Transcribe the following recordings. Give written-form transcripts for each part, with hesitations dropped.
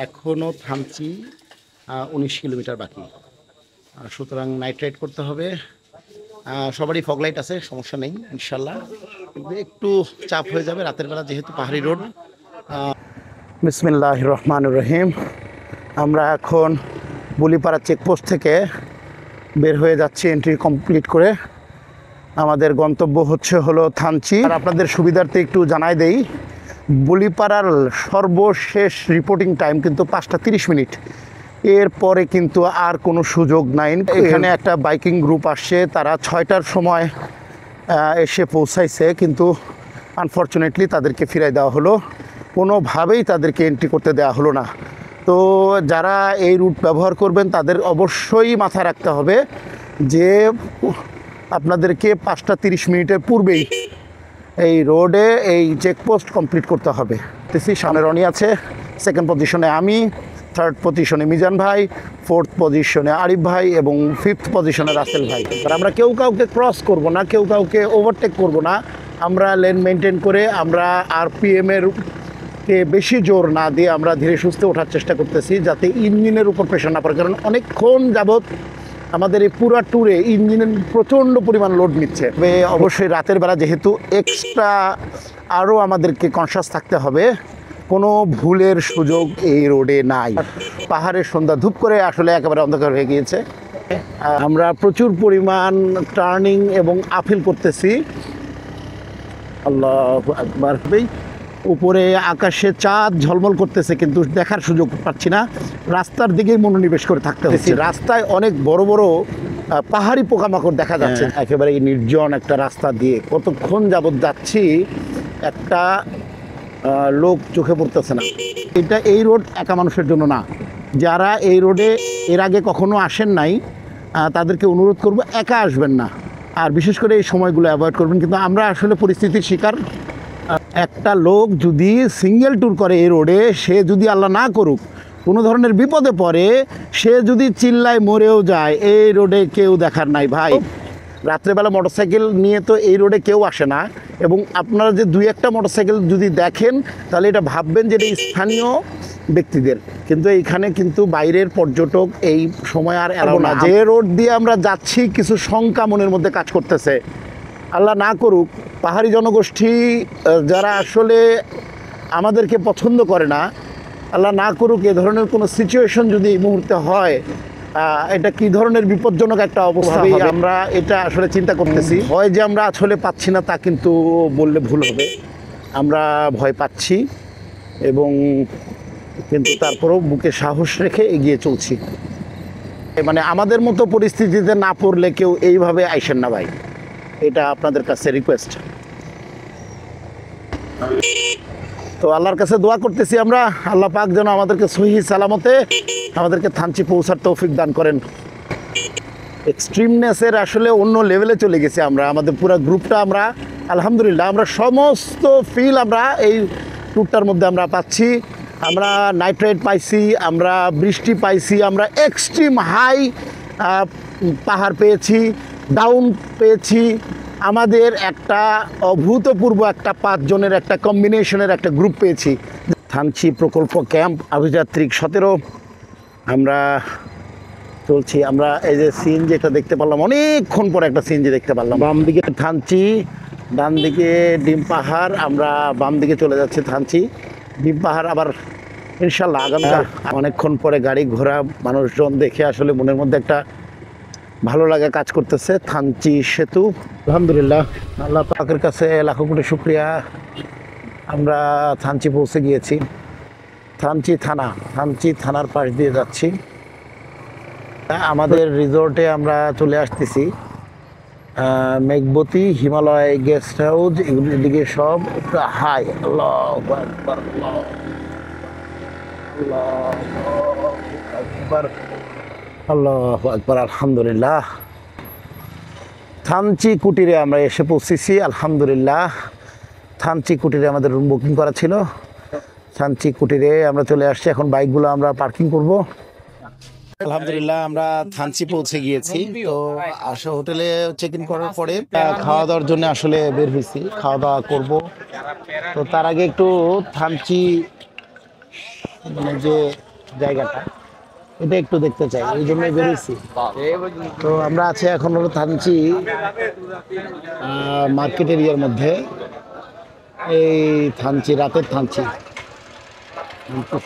এখনও থামছি ১৯ কিলোমিটার বাকি, সুতরাং নাইট রাইড করতে হবে। সবারই ফগ লাইট আছে, সমস্যা নেই ইনশাল্লাহ, কিন্তু একটু চাপ হয়ে যাবে রাতের বেলা যেহেতু পাহাড়ি রোড। বিসমিল্লাহির রহমানির রহিম। আমরা এখন বুলিপাড়া চেকপোস্ট থেকে বের হয়ে যাচ্ছি এন্ট্রি কমপ্লিট করে। আমাদের গন্তব্য হলো থানচি। আর আপনাদের সুবিধার্থে একটু জানাই দেই, বুলিপাড়ার সর্বশেষ রিপোর্টিং টাইম কিন্তু 5টা 30 মিনিট, এরপরে কিন্তু আর কোনো সুযোগ নাই। এখানে একটা বাইকিং গ্রুপ আসছে, তারা 6টার সময় এসে পৌঁছাইছে, কিন্তু আনফর্চুনেটলি তাদেরকে ফিরাই দেওয়া হলো, কোনোভাবেই তাদেরকে এন্ট্রি করতে দেওয়া হলো না। তো যারা এই রুট ব্যবহার করবেন তাদের অবশ্যই মাথায় রাখতে হবে যে আপনাদেরকে 5টা 30 মিনিটের পূর্বেই এই রোডে এই চেকপোস্ট কমপ্লিট করতে হবে। সামনে রনি আছে, সেকেন্ড পজিশনে আমি, থার্ড পজিশনে মিজান ভাই, ফোর্থ পজিশনে আরিফ ভাই এবং ফিফথ পজিশনে রাসেল ভাই। আমরা কেউ কাউকে ক্রস করব না, কেউ কাউকে ওভারটেক করব না। আমরা লেন মেনটেন করে আমরা আরপিএমের কে বেশি জোর না দিয়ে আমরা ধীরে সুস্থে ওঠার চেষ্টা করতেছি, যাতে ইঞ্জিনের উপর প্রেশার না পড়ে। কারণ অনেকক্ষণ যাবৎ আমাদের এই পুরো ট্যুরে ইঞ্জিনের প্রচণ্ড পরিমাণ লোড নিচ্ছে। তবে অবশ্যই রাতের বেলা যেহেতু এক্সট্রা আরও আমাদেরকে কনসাস থাকতে হবে, কোনো ভুলের সুযোগ এই রোডে নাই। পাহাড়ের সন্ধ্যা ধূপ করে আসলে একেবারে অন্ধকার হয়ে গিয়েছে। আমরা প্রচুর পরিমাণ টার্নিং এবং আপিল করতেছি। আল্লাহু আকবার। উপরে আকাশে চাঁদ ঝলমল করতেছে, কিন্তু দেখার সুযোগ পাচ্ছি না, রাস্তার দিকেই মনোনিবেশ করে থাকতে হচ্ছে। রাস্তায় অনেক বড় বড় পাহাড়ি পোকামাকড় দেখা যাচ্ছে। একেবারে নির্জন একটা রাস্তা দিয়ে কতক্ষণ যাবৎ যাচ্ছি, একটা লোক চোখে পড়তেছে না। এই রোড একা মানুষের জন্য না। যারা এই রোডে এর আগে কখনো আসেন নাই তাদেরকে অনুরোধ করব একা আসবেন না, আর বিশেষ করে এই সময়গুলো অ্যাভয়েড করবেন। কিন্তু আমরা আসলে পরিস্থিতির শিকার। একটা লোক যদি সিঙ্গেল ট্যুর করে এই রোডে, সে যদি আল্লাহ না করুক কোনো ধরনের বিপদে পড়ে, সে যদি চিল্লায় মরেও যায়, এই রোডে কেউ দেখার নাই ভাই। রাত্রেবেলা মোটরসাইকেল নিয়ে তো এই রোডে কেউ আসে না, এবং আপনারা যে 2-1টা মোটরসাইকেল যদি দেখেন তাহলে এটা ভাববেন যে এটা স্থানীয় ব্যক্তিদের, কিন্তু এইখানে কিন্তু বাইরের পর্যটক এই সময় আর এলো না। যে রোড দিয়ে আমরা যাচ্ছি কিছু শঙ্কা মনের মধ্যে কাজ করতেছে। আল্লাহ না করুক পাহাড়ি জনগোষ্ঠী যারা আসলে আমাদেরকে পছন্দ করে না, আল্লাহ না করুক এ ধরনের কোনো সিচুয়েশন যদি এই মুহূর্তে হয়, এটা কি ধরনের বিপজ্জনক একটা অবস্থা হবে, আমরা এটা আসলে চিন্তা করতেছি। ভয় যে আমরা আসলে পাচ্ছি না তা কিন্তু বললে ভুল হবে, আমরা ভয় পাচ্ছি, এবং কিন্তু তারপরেও বুকে সাহস রেখে এগিয়ে চলছি। মানে আমাদের মতো পরিস্থিতিতে না পড়লে কেউ এইভাবে আইসেন না ভাই, এটা আপনাদের কাছে রিকোয়েস্ট। তো আল্লাহর কাছে দোয়া করতেছি আমরা, আল্লাহ পাক যেন আমাদেরকে সহিহ সালামতে আমাদেরকে থানচি পৌঁছার তৌফিক দান করেন। এক্সট্রিমনেসের আসলে অন্য লেভেলে চলে গেছি আমরা, আমাদের পুরো গ্রুপটা। আমরা আলহামদুলিল্লাহ আমরা সমস্ত ফিল আমরা এই ট্যুরটার মধ্যে আমরা পাচ্ছি। আমরা নাইট রাইড পাইছি, আমরা বৃষ্টি পাইছি, আমরা এক্সট্রিম হাই পাহাড় পেয়েছি, ডাউন পেয়েছি। আমাদের একটা অভূতপূর্ব একটা 5 জনের একটা কম্বিনেশনের একটা গ্রুপ পেয়েছি। থানচি প্রকল্প ক্যাম্প আভিযাত্রিক 17 আমরা চলছি। আমরা এই যে সিএনজি একটা দেখতে পারলাম, অনেকক্ষণ পরে একটা সিএনজি দেখতে পারলাম। বাম দিকে থানচি, ডান দিকে ডিম পাহাড়। আমরা বাম দিকে চলে যাচ্ছি থানচি, ডিম পাহাড় আবার ইনশাল্লাহ আগামীকাল। অনেকক্ষণ পরে গাড়ি ঘোড়া মানুষজন দেখে আসলে মনের মধ্যে একটা ভালো লাগা কাজ করতেছে। থানচি সেতু, আলহামদুলিল্লাহ আল্লাহ পাকের কাছে লাখো কোটি শুকরিয়া, আমরা থানচি পৌঁছে গিয়েছি। থানচি থানার পাশ দিয়ে যাচ্ছি। আমাদের রিসোর্টে আমরা চলে আসতেছি। মেঘবতী, হিমালয় গেস্ট হাউস, এগুলির দিকে সব হাই। আল্লাহু আকবার, আল্লাহু আকবার, আলহামদুলিল্লাহ। থানচি কুটিরে আমরা এসে পৌঁছেছি আলহামদুলিল্লাহ। থানচি কুটিরে আমাদের রুম বুকিং করা ছিল, থানচি কুটিরে আমরা চলে আসছি। এখন বাইকগুলো আমরা পার্কিং করব। আলহামদুলিল্লাহ আমরা থানচি পৌঁছে গিয়েছি। তো আসলে হোটেলে চেক ইন করার পরে খাওয়া দাওয়ার জন্য আসলে বের হয়েছি, খাওয়া দাওয়া করব। তো তার আগে একটু থানচি মানে যে জায়গাটা এটা একটু দেখতে চাই, এই জন্যই বেরিয়েছি। তো আমরা আছি এখন হলো থানচি মার্কেট এরিয়ার মধ্যে। এই থানচি, রাতের থানচি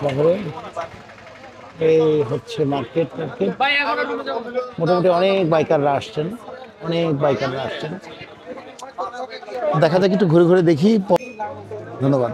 শহরে এই হচ্ছে মার্কেট। মোটামুটি অনেক বাইকাররা আসছেন, দেখা যাক একটু ঘুরে ঘুরে দেখি। ধন্যবাদ।